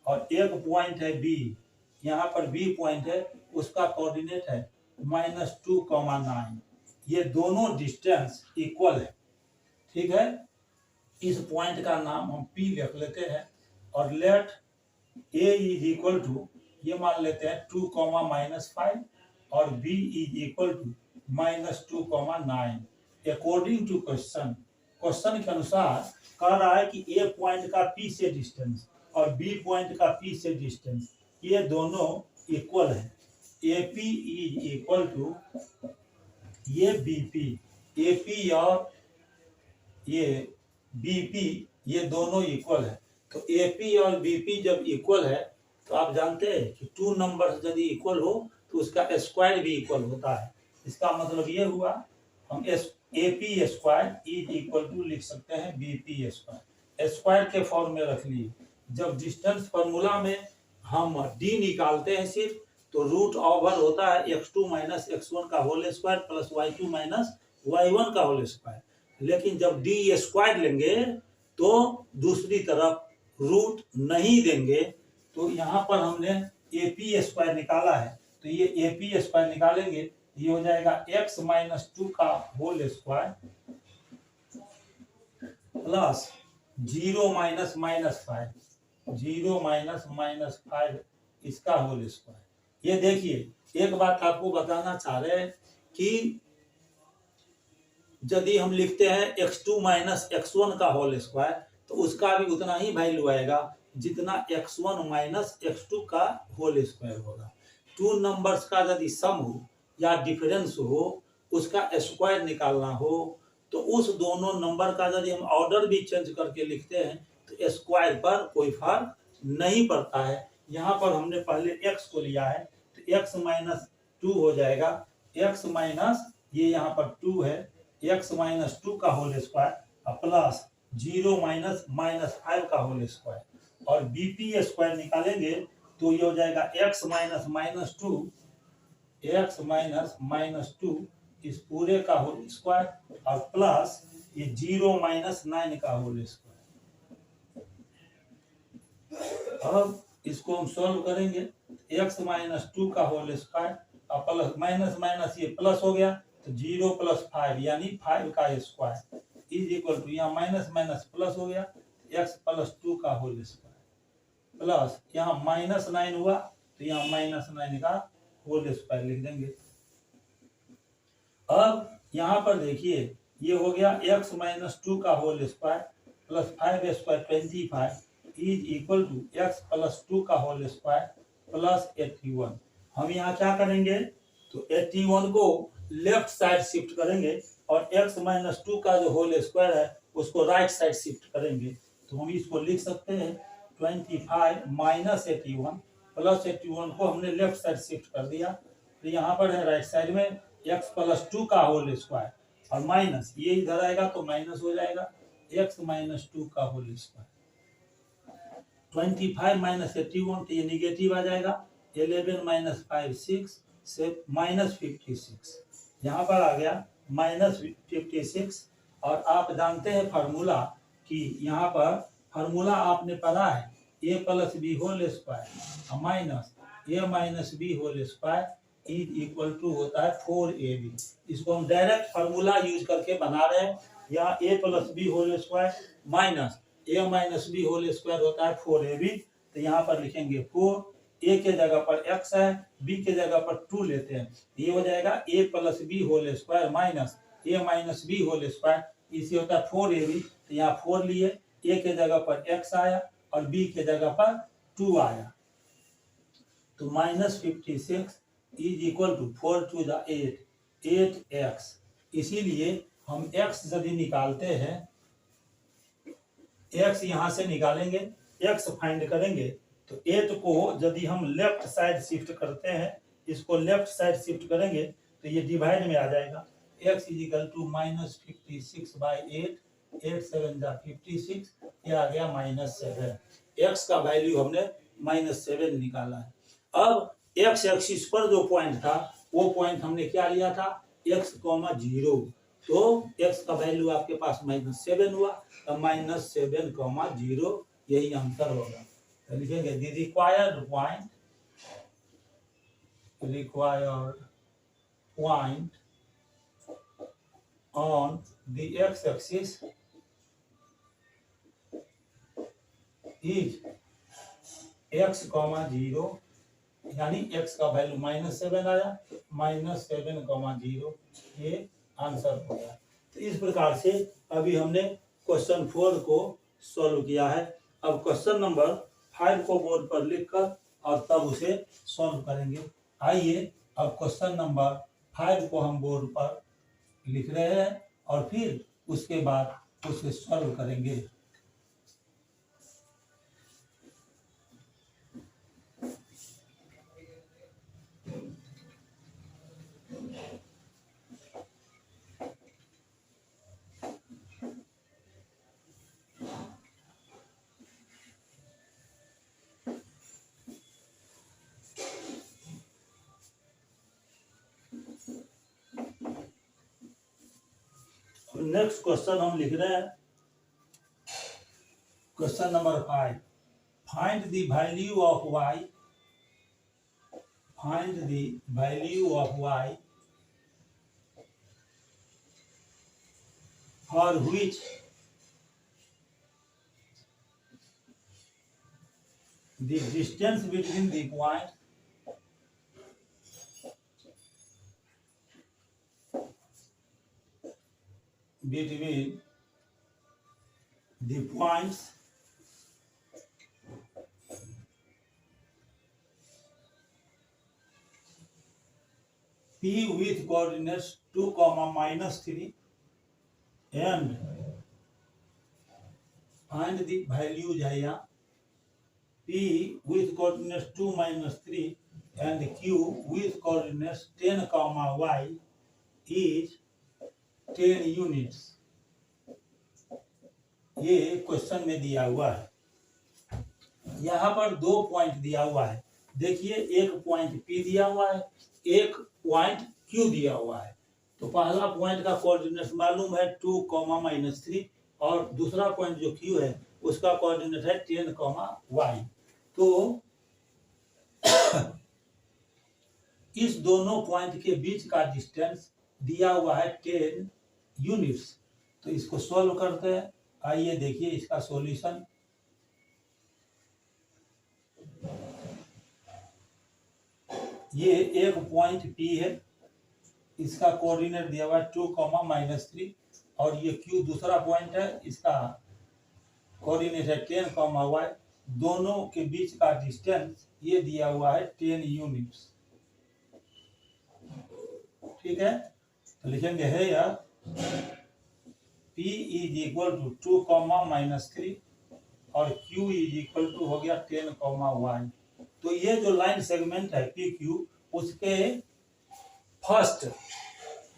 और एक पॉइंट है B, यहाँ पर B पॉइंट है, उसका कोऑर्डिनेट है -2, 9। ये दोनों डिस्टेंस इक्वल है, ठीक है। इस पॉइंट का नाम हम P लिख लेते हैं और let A is equal to, ये मान लेते हैं 2, -5 और B is equal to -2, 9। According to question के अनुसार कह रहा है कि A पॉइंट का P से डिस्टेंस और B पॉइंट का P से डिस्टेंस ये दोनों इक्वल है। AP इज इक्वल टू ये BP, AP और ये BP ये दोनों इक्वल है। तो AP और BP जब इक्वल है तो आप जानते हैं कि 2 नंबर यदि इक्वल हो तो उसका स्क्वायर भी इक्वल होता है। इसका मतलब ये हुआ हम AP square is equal to लिख सकते हैं BP स्क्वायर। स्क्वायर के फॉर्म में रख लिए। जब डिस्टेंस फार्मूला में हम D निकालते हैं सिर्फ, तो रूट ओवर होता है x2 - x1 का whole square plus y2 - y1 का होल स्क्वायर। लेकिन जब D स्क्वायर लेंगे तो दूसरी तरफ रूट नहीं देंगे। तो यहाँ पर हमने AP स्क्वायर निकाला है, तो ये AP स्क्वायर निकालेंगे, ये हो जाएगा x - 2 का होल स्क्वायर प्लस 0 - -5, 0 - -5 इसका होल स्क्वायर। ये देखिए एक बात आपको बताना चाह रहे हैं कि यदि हम लिखते हैं x2 - x1 का होल स्क्वायर तो उसका भी उतना ही वैल्यू आएगा जितना x1 - x2 का होल स्क्वायर होगा। 2 नंबर्स का यदि सम हो या डिफरेंस हो, उसका स्क्वायर निकालना हो, तो उस दोनों नंबर का यदि हम ऑर्डर भी चेंज करके लिखते हैं तो स्क्वायर पर कोई फर्क नहीं पड़ता है। यहाँ पर हमने पहले x को लिया है तो x - 2 हो जाएगा, x माइनस ये यहाँ पर 2 है, x - 2 का होल स्क्वायर प्लस 0 - -5 का होल स्क्वायर, और BP स्क्वायर निकालेंगे तो ये हो जाएगा x - -2 इस पूरे का होल स्क्वायर और प्लस ये 0 - 9 का होल स्क्वायर। अब इसको हम सॉल्व करेंगे। x - 2 का होल स्क्वायर और प्लस माइनस माइनस ये प्लस हो गया, तो 0 + 5 यानी 5 का स्क्वायर इज इक्वल टू, यहाँ माइनस माइनस प्लस हो गया, x + 2 का होल स्क्वायर प्लस यहाँ -9 हुआ तो यहाँ -9 का होल स्क्वायर लिख देंगे। अब यहाँ पर देखिए ये हो गया x - 2 का whole square plus 5 square 25 is equal to x + 2 का होल स्क्वायर प्लस 81। हम यहाँ क्या करेंगे, तो 81 को लेफ्ट साइड शिफ्ट करेंगे और x - 2 का जो होल स्क्वायर है उसको राइट साइड शिफ्ट करेंगे, तो हम इसको लिख सकते हैं 25 - 81 प्लस 81 को हमने लेफ्ट साइड शिफ्ट कर दिया, तो यहाँ पर है राइट साइड में x + 2 का होल स्क्वायर और माइनस ये इधर आएगा तो माइनस हो जाएगा x - 2 का होल स्क्वायर। 25 - 81 तो ये निगेटिव आ जाएगा, 11 - 5 6 से -56, यहाँ पर आ गया -56। और आप जानते हैं फार्मूला कि यहाँ पर फार्मूला आपने पढ़ा है a + b whole square minus a - b whole square is equal to होता है 4ab। इसको हम डायरेक्ट फार्मूला यूज करके बना रहे हैं। यहाँ a + b whole square minus a - b whole square होता है 4ab, तो यहाँ पर लिखेंगे 4, a के जगह पर x है, b के जगह पर 2 लेते हैं, ये हो जाएगा a + b whole square minus a - b whole square, इसे होता है 4ab, तो यहाँ 4 लिए, a के जगह पर x आया और b के जगह पर 2 आया, तो -56 इज इक्वल टू 4 × 2 = 8x। इसीलिए हम x यदि निकालते हैं, x यहाँ से निकालेंगे, x फाइंड करेंगे, तो 8 को यदि हम लेफ्ट साइड शिफ्ट करते हैं, इसको लेफ्ट साइड शिफ्ट करेंगे तो ये डिवाइड में आ जाएगा, x = -56/8, 8 × 7 = 56, ये आ गया -7। x का वैल्यू हमने -7 निकाला है। अब x एक्सिस पर जो पॉइंट था वो पॉइंट हमने क्या लिया था, x, 0, तो x का वैल्यू आपके पास -7 हुआ, तो -7, 0 यही आंसर होगा। तो लिखेंगे the required point on the x axis is x, 0, यानी x का वैल्यू -7 आया, -7, 0, ये आंसर हो गया। तो इस प्रकार से अभी हमने क्वेश्चन 4 को सॉल्व किया है। अब क्वेश्चन नंबर 5 को बोर्ड पर लिखकर और तब उसे सॉल्व करेंगे। आइए अब क्वेश्चन नंबर 5 को हम बोर्ड पर लिख रहे हैं और फिर उसके बाद उसे सॉल्व करेंगे। नेक्स्ट क्वेश्चन हम लिख रहे हैं, question number 5, find the value of y, find the value of y for which the distance between the point between the points P with coordinates 2, -3 and find the values है यहाँ P with coordinates 2, -3 and Q with coordinates 10, y is 10 units. ये question में दिया हुआ है। यहाँ पर 2 point दिया हुआ है, देखिए एक पॉइंट P दिया हुआ है, एक पॉइंट Q दिया हुआ है। तो पहला पॉइंट का कोऑर्डिनेट मालूम है 2, -3 और दूसरा पॉइंट जो Q है उसका कोऑर्डिनेट है 10, y। तो इस दोनों पॉइंट के बीच का डिस्टेंस दिया हुआ है 10 यूनिट्स। तो इसको सॉल्व करते हैं। आइए देखिए इसका सॉल्यूशन। ये एक पॉइंट P है, इसका कोऑर्डिनेट दिया हुआ है 2, -3 और ये Q दूसरा पॉइंट है, इसका कोऑर्डिनेट है 10, y। दोनों के बीच का डिस्टेंस ये दिया हुआ है 10 यूनिट्स। ठीक है, तो लिखेंगे है या P इज इक्वल टू 2, -3 और Q इज इक्वल टू हो गया 10, y। तो ये जो लाइन सेगमेंट है PQ, उसके फर्स्ट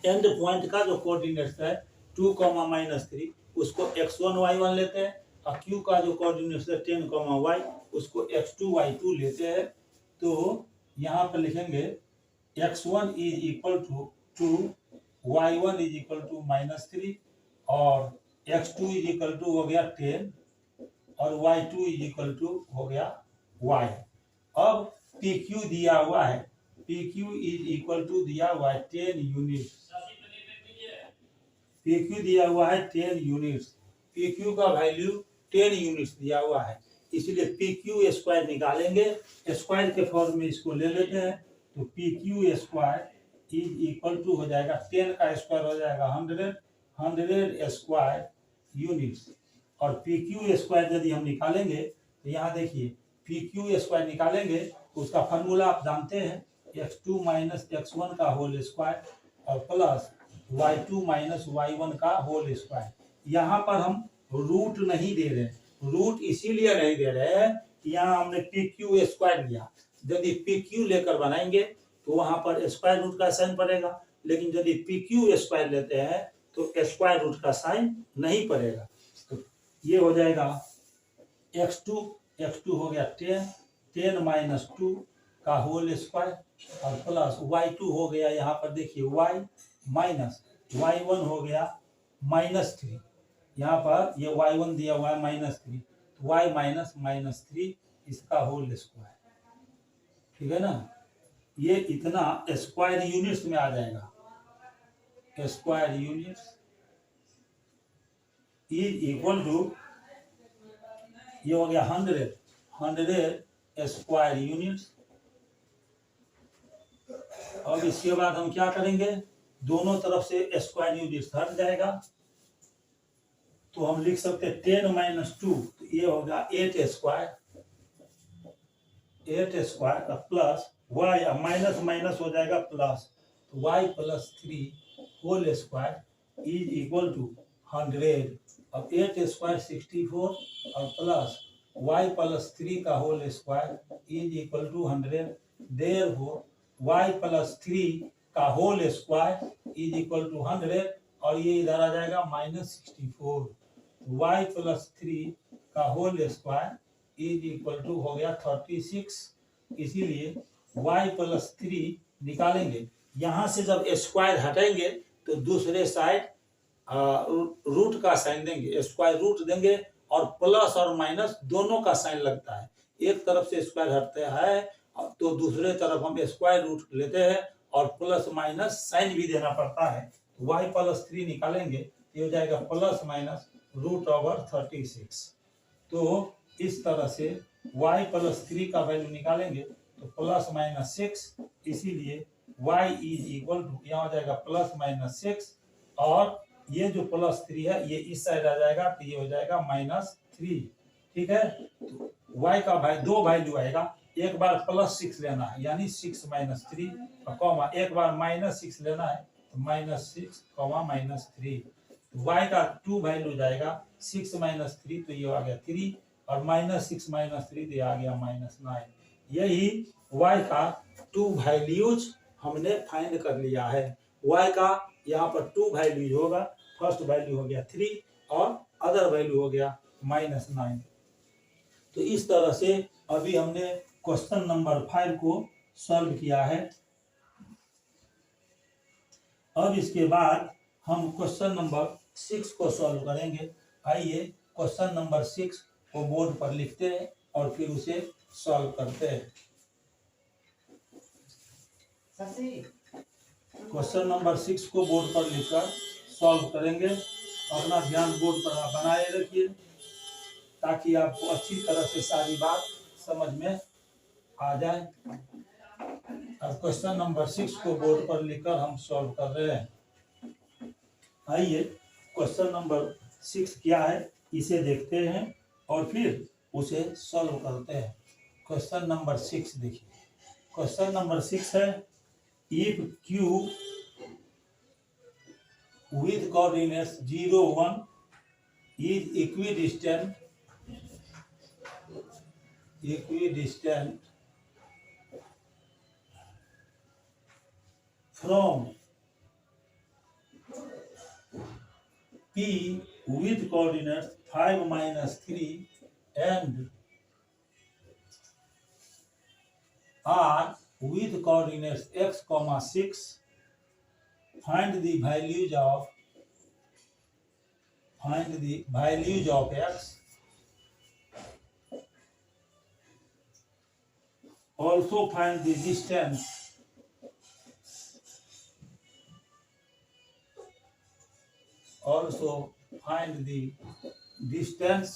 एंड पॉइंट का जो कोऑर्डिनेट्स है 2, -3 उसको x1 y1 लेते हैं और Q का जो कोऑर्डिनेट्स है 10, y उसको x2 y2 लेते हैं। तो यहाँ पर लिखेंगे x1 is equal to 2, y1 is equal to -3 और x2 इज इक्वल टू हो गया 10 और y2 इज इक्वल टू हो गया y। अब PQ दिया हुआ है, PQ इज इक्वल टू दिया हुआ है 10 यूनिट्स। PQ दिया हुआ है 10 यूनिट्स। PQ का वैल्यू 10 यूनिट्स दिया हुआ है, इसलिए PQ स्क्वायर निकालेंगे। स्क्वायर के फॉर्म में इसको ले लेते हैं। तो PQ square is equal to हो जाएगा 10 का स्क्वायर हो जाएगा 100 स्क्वायर यूनिट्स। और PQ स्क्वायर यदि हम निकालेंगे तो यहाँ देखिए PQ स्क्वायर निकालेंगे तो उसका फार्मूला आप जानते हैं, x2 - x1 का होल स्क्वायर और प्लस y2 - y1 का होल स्क्वायर। यहाँ पर हम रूट नहीं दे रहे, रूट इसीलिए नहीं दे रहे हैं कि यहाँ हमने PQ स्क्वायर लिया। यदि PQ लेकर बनाएंगे तो वहां पर स्क्वायर रूट का साइन पड़ेगा, लेकिन यदि PQ स्क्वायर लेते हैं तो स्क्वायर रूट का साइन नहीं पड़ेगा। तो ये हो जाएगा x2 हो गया 10 - 2 का होल स्क्वायर और प्लस y2 हो गया, यहाँ पर देखिए y माइनस y1 हो गया -3। यहाँ पर ये y1 दिया हुआ है -3, तो y -3 इसका होल स्क्वायर। ठीक है ना, ये इतना स्क्वायर यूनिट्स में आ जाएगा। Square units is equal to ये हो गया 100 स्क्वायर यूनिट्स। अब इसके बाद हम क्या करेंगे, दोनों तरफ से स्क्वायर यूनिट्स हट जाएगा तो हम लिख सकते हैं 10 - 2, तो ये होगा 8 square plus y minus minus हो जाएगा प्लस, तो y + 3 whole square is equal to 100। अब 8 स्क्वायर 64 और प्लस y + 3 का whole square is equal to 100। Therefore y + 3 का whole square is equal to 100 और ये इधर आ जाएगा -64। y + 3 का whole square is equal to हो गया 36। इसीलिए y + 3 निकालेंगे। यहाँ से जब स्क्वायर हटाएंगे तो दूसरे साइड रूट का साइन देंगे, स्क्वायर रूट देंगे और प्लस और माइनस दोनों का साइन लगता है। एक तरफ से स्क्वायर हटता है तो दूसरे तरफ हम स्क्वायर रूट लेते हैं और प्लस माइनस साइन भी देना पड़ता है। y + 3 निकालेंगे, ये हो जाएगा +√36। तो इस तरह से y + 3 का वैल्यू निकालेंगे तो +-6, इसीलिए y इज इक्वल टू यहाँ हो जाएगा +-6 और ये जो +3 है ये इस साइड आ जाएगा तो ये हो जाएगा -3। ठीक है, तो y का दो वैल्यू आएगा, एक बार +6 लेना है यानी 6 - 3 कॉमा, एक बार -6 लेना है तो -6, -3। y का 2 वैल्यू जाएगा, 6 - 3 तो ये आ गया 3 और -6 - 3 तो ये आ गया -9। यही y का 2 वैल्यूज हमने फाइंड कर लिया है। y का यहाँ पर 2 वैल्यूज होगा, फर्स्ट वैल्यू हो गया 3 और अदर वैल्यू हो गया -9। तो इस तरह से अभी हमने क्वेश्चन नंबर 5 को सॉल्व किया है। अब इसके बाद हम क्वेश्चन नंबर 6 को सॉल्व करेंगे। आइए क्वेश्चन नंबर 6 को बोर्ड पर लिखते हैं और फिर उसे सॉल्व करते हैं। क्वेश्चन नंबर 6 को बोर्ड पर लिखकर सॉल्व करेंगे। अपना ध्यान बोर्ड पर बनाए रखिए ताकि आपको अच्छी तरह से सारी बात समझ में आ जाए। अब क्वेश्चन नंबर 6 को बोर्ड पर लिखकर हम सॉल्व कर रहे हैं। आइए क्वेश्चन नंबर 6 क्या है इसे देखते हैं और फिर उसे सॉल्व करते हैं। क्वेश्चन नंबर 6 देखिए। क्वेश्चन नंबर 6 है if Q with coordinates 0, 1 is equidistant from P with coordinates 5, -3 and R with coordinates x, 6, find the values of x. Also find the distance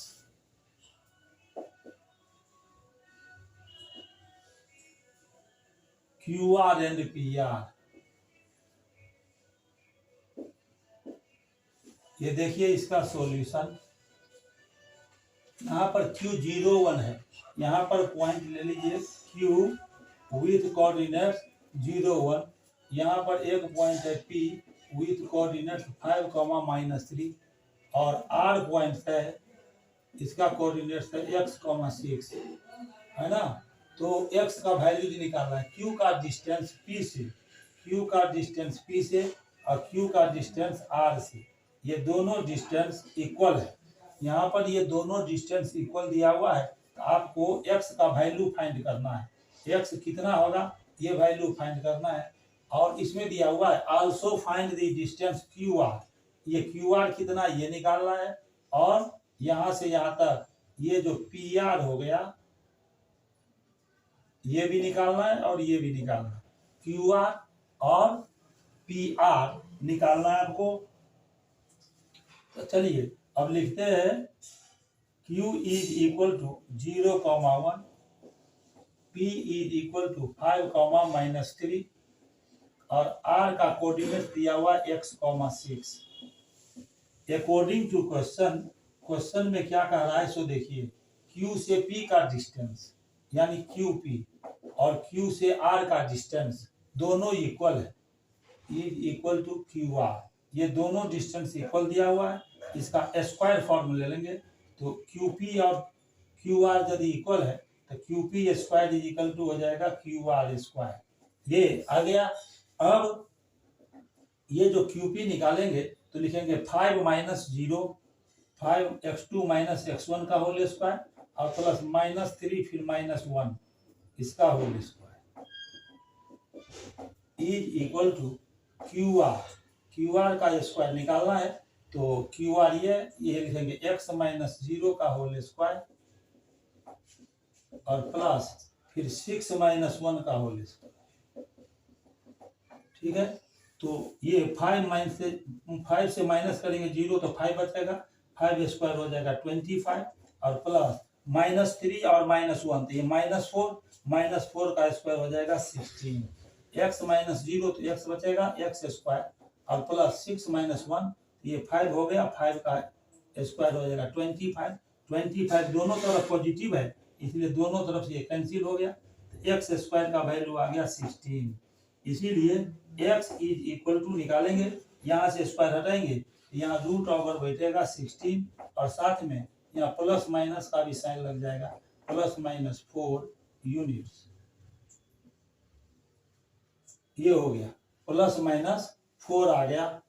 QR and PR। ये देखिए इसका solution. यहाँ पर Q 0, 1 है। यहाँ पर point ले लीजिए Q विथ कोऑर्डिनेट 0, 1। यहाँ पर एक पॉइंट है P विथ कोऑर्डिनेट 5, -3 और R पॉइंट है, इसका कोऑर्डिनेट है x, 6 है ना। तो x का वैल्यू निकालना है। Q का डिस्टेंस P से, Q का डिस्टेंस P से और Q का डिस्टेंस R से, ये दोनों डिस्टेंस इक्वल है। यहाँ पर ये दोनों डिस्टेंस इक्वल दिया हुआ है तो आपको x का वैल्यू फाइंड करना है। x कितना होगा ये वैल्यू फाइंड करना है। और इसमें दिया हुआ है also find the distance QR। ये QR कितना ये निकालना है और यहाँ से यहाँ तक ये जो PR हो गया ये भी निकालना है और ये भी निकालना है। QR और PR निकालना है आपको। तो चलिए अब लिखते हैं Q is equal to 0, 1, P is equal to 5, -3 और R का कोऑर्डिनेट दिया हुआ x, 6। अकॉर्डिंग टू क्वेश्चन में क्या कह रहा है सो देखिए। Q से P का डिस्टेंस यानी QP और Q से R का डिस्टेंस दोनों इक्वल है, इज इक्वल टू QR। ये दोनों डिस्टेंस इक्वल दिया हुआ है। इसका स्क्वायर फॉर्म ले लेंगे तो QP और QR यदि इक्वल है तो QP square is equal to हो जाएगा QR स्क्वायर। ये आ गया। अब ये जो QP निकालेंगे तो लिखेंगे 5 -0, 5x2 -x1 का होल स्क्वायर और प्लस -3 फिर -1 इसका whole square is equal to QR का स्क्वायर निकालना है तो QR ये लिखेंगे x -0 का होल स्क्वायर और प्लस फिर 6 -1 का होल स्क्वायर। ठीक है। तो ये 5 से माइनस करेंगे 0 तो 5 बचेगा, 5 स्क्वायर हो जाएगा 25 और प्लस -3 और -1 तो ये -4 का स्क्वायर हो जाएगा 16। x -0 तो x बचेगा x स्क्वायर और प्लस 6 -1 ये 5 हो गया, 5 का स्क्वायर हो जाएगा 25 दोनों तरफ पॉजिटिव है इसलिए दोनों तरफ से ये कैंसिल हो गया तो x स्क्वायर का वैल्यू आ गया 16। इसीलिए x इज इक्वल टू निकालेंगे, यहाँ से स्क्वायर हटाएंगे यहाँ रूट ओवर बैठेगा 16 और साथ में यहाँ प्लस माइनस का भी साइन लग जाएगा, +4 यूनिट्स। ये हो गया +4 आ गया।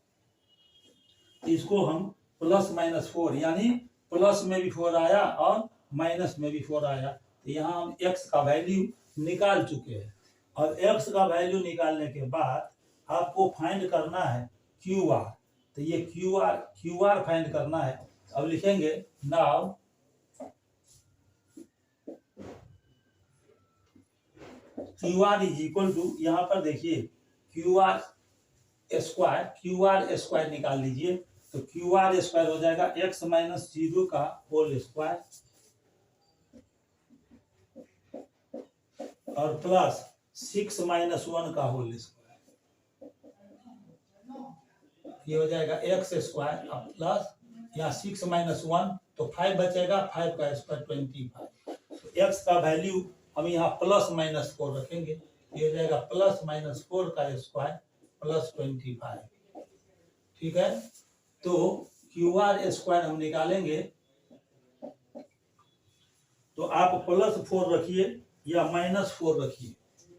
इसको हम +4 यानी प्लस में भी 4 आया और माइनस में भी 4 आया तो यहाँ हम x का वैल्यू निकाल चुके हैं। और x का वैल्यू निकालने के बाद आपको फाइंड करना है QR। तो ये QR फाइंड करना है। अब लिखेंगे now Q R is equal to, यहाँ पर देखिए क्यू आर स्क्वायर निकाल लीजिए, तो क्यू आर स्क्वायर हो जाएगा एक्स माइनस 0 का होल स्क्वायर और प्लस 6 माइनस 1 का होल स्क्वायर, ये हो जाएगा एक्स स्क्वायर प्लस यहाँ 6 माइनस 1 तो 5 बचेगा, 5 का स्क्वायर 25। तो एक्स का वैल्यू हम यहाँ प्लस माइनस 4 रखेंगे, ये हो जाएगा प्लस माइनस 4 का स्क्वायर प्लस 25। ठीक है, तो क्यू आर स्क्वायर हम निकालेंगे, तो आप प्लस 4 रखिए या माइनस 4 रखिए,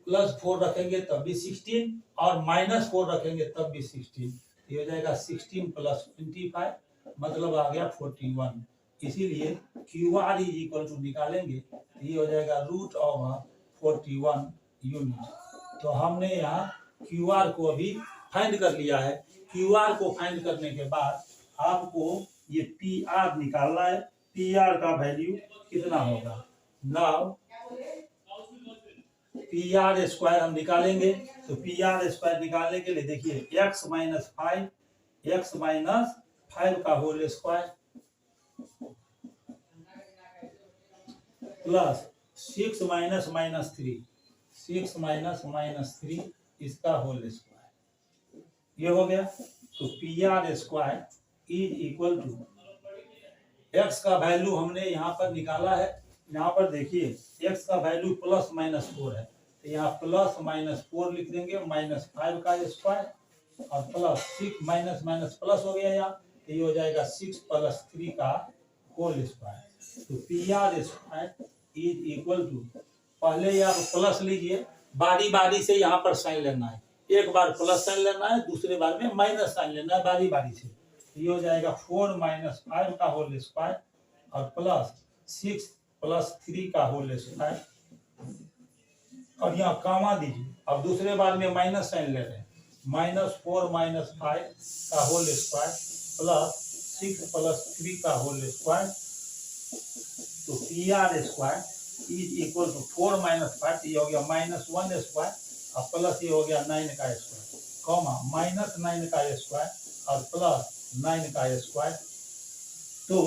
प्लस 4 रखेंगे तब भी 16 और माइनस 4 रखेंगे तब भी 16, ये हो जाएगा 16 प्लस 25 मतलब आ गया 41। इसीलिए Q R is equal to निकालेंगे, ये हो जाएगा रूट ऑफ 41 यूनिट। तो हमने यहाँ क्यू आर को अभी फाइंड कर लिया है। क्यू आर को फाइंड करने के बाद आपको ये पी आर निकालना है, पी आर का वैल्यू कितना होगा। नाउ पी आर स्क्वायर हम निकालेंगे, तो पी आर स्क्वायर निकालने के लिए देखिए एक्स माइनस 5 का whole square plus 6 minus minus 3 इसका होल स्क्वायर, ये हो गया। तो P R square is equal to X का वैल्यू हमने यहाँ पर निकाला है, यहाँ पर देखिए एक्स का वैल्यू प्लस माइनस 4 है, तो यहाँ प्लस माइनस 4 लिख देंगे, माइनस 5 का स्क्वायर और प्लस 6 माइनस माइनस प्लस हो गया यहाँ, तो ये हो जाएगा 6 प्लस 3 का होल स्क्वायर। तो P R square is equal to, पहले आप प्लस लीजिए, बारी बारी से यहाँ पर साइन लेना है, एक बार प्लस साइन लेना है, दूसरे बार में माइनस साइन लेना है, बारी बारी से। ये हो जाएगा 4 माइनस 5 का होल स्क्वायर और प्लस 6 प्लस 3 का होल स्क्वायर और यहाँ कामा दीजिए। अब दूसरे बार में माइनस साइन ले रहे हैं, माइनस 4 माइनस 5 का होल स्क्वायर प्लस 6 प्लस 3 का होल स्क्वायर। तो P R square is equal to 4 minus 5, ये हो गया माइनस 1 स्क्वायर और प्लस ये हो गया 9 का स्क्वायर, कॉमा माइनस 9 का स्क्वायर और प्लस 9 का स्क्वायर। तो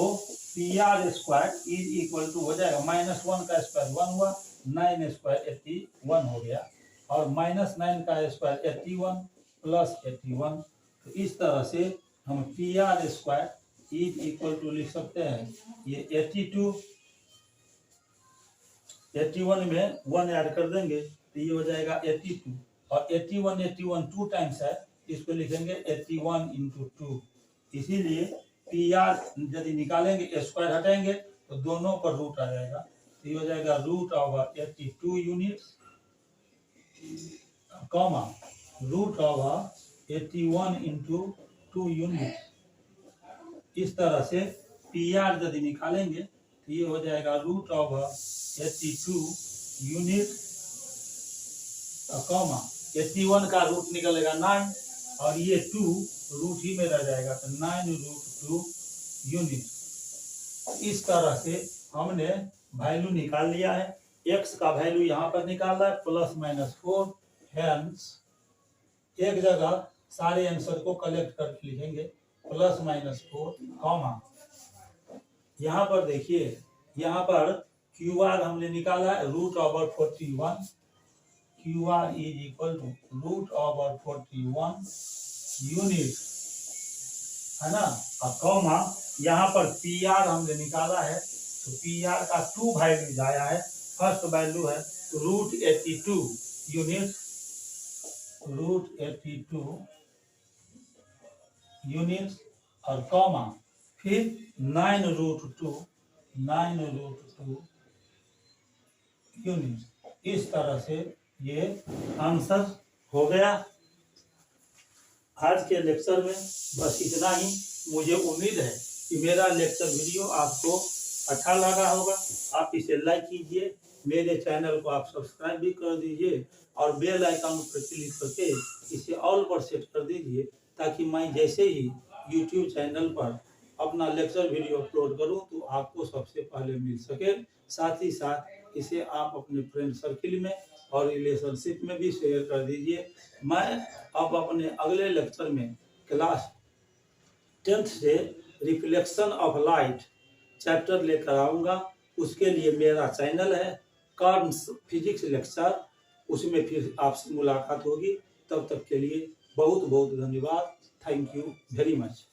P R square is equal to हो जाएगा माइनस 1 का स्क्वायर 1 हुआ, 9 स्क्वायर 81 हो गया और माइनस 9 का स्क्वायर 81 प्लस 81। तो इस तरह से हम P R square is equal to लिख सकते हैं, ये 81 में 1 ऐड कर देंगे तो ये हो जाएगा 82 और 81 2 टाइम्स है, इसको लिखेंगे 81 इंटू 2। इसीलिए पी आर यदि निकालेंगे स्क्वायर हटाएंगे तो दोनों पर रूट आ जाएगा, तो ये हो जाएगा root of 82 unit comma root of 81 into 2 unit. इस तरह से पी आर यदि निकालेंगे तो ये हो जाएगा रूट ऑफ 82 यूनिट कॉमा 81 का रूट निकलेगा 9 और ये 2 रूट ही में रह जाएगा, तो 9√2 यूनिट। इस तरह से हमने वैल्यू निकाल लिया है। एक्स का वैल्यू यहाँ पर निकाला है प्लस माइनस 4, हेंस एक जगह सारे आंसर को कलेक्ट करके लिखेंगे प्लस माइनस 4 कॉमा, यहाँ पर देखिए यहाँ पर क्यू आर हमने निकाला है root over 41, Q R is equal to root over 41 unit है ना, और कॉमा यहाँ पर पी आर हमने निकाला है, तो पी आर का 2 वैल्यू आया है, फर्स्ट वैल्यू है रूट 82 यूनिट, रूट 82 यूनिट और कॉमा फिर 9√2 यूनिट। इस तरह से ये आंसर हो गया। आज के लेक्चर में बस इतना ही। मुझे उम्मीद है कि मेरा लेक्चर वीडियो आपको अच्छा लगा होगा। आप इसे लाइक कीजिए, मेरे चैनल को आप सब्सक्राइब भी कर दीजिए और बेल आइकन पर क्लिक करके इसे ऑल पर सेट कर दीजिए, ताकि मैं जैसे ही यूट्यूब चैनल पर अपना लेक्चर वीडियो अपलोड करूं तो आपको सबसे पहले मिल सके। साथ ही साथ इसे आप अपने फ्रेंड सर्किल में और रिलेशनशिप में भी शेयर कर दीजिए। मैं अब अपने अगले लेक्चर में क्लास 10th से रिफ्लेक्शन ऑफ लाइट चैप्टर लेकर आऊँगा। उसके लिए मेरा चैनल है कर्म्स फिजिक्स लेक्चर, उसमें फिर आपसे मुलाकात होगी। तब तक के लिए बहुत बहुत धन्यवाद। Thank you very much.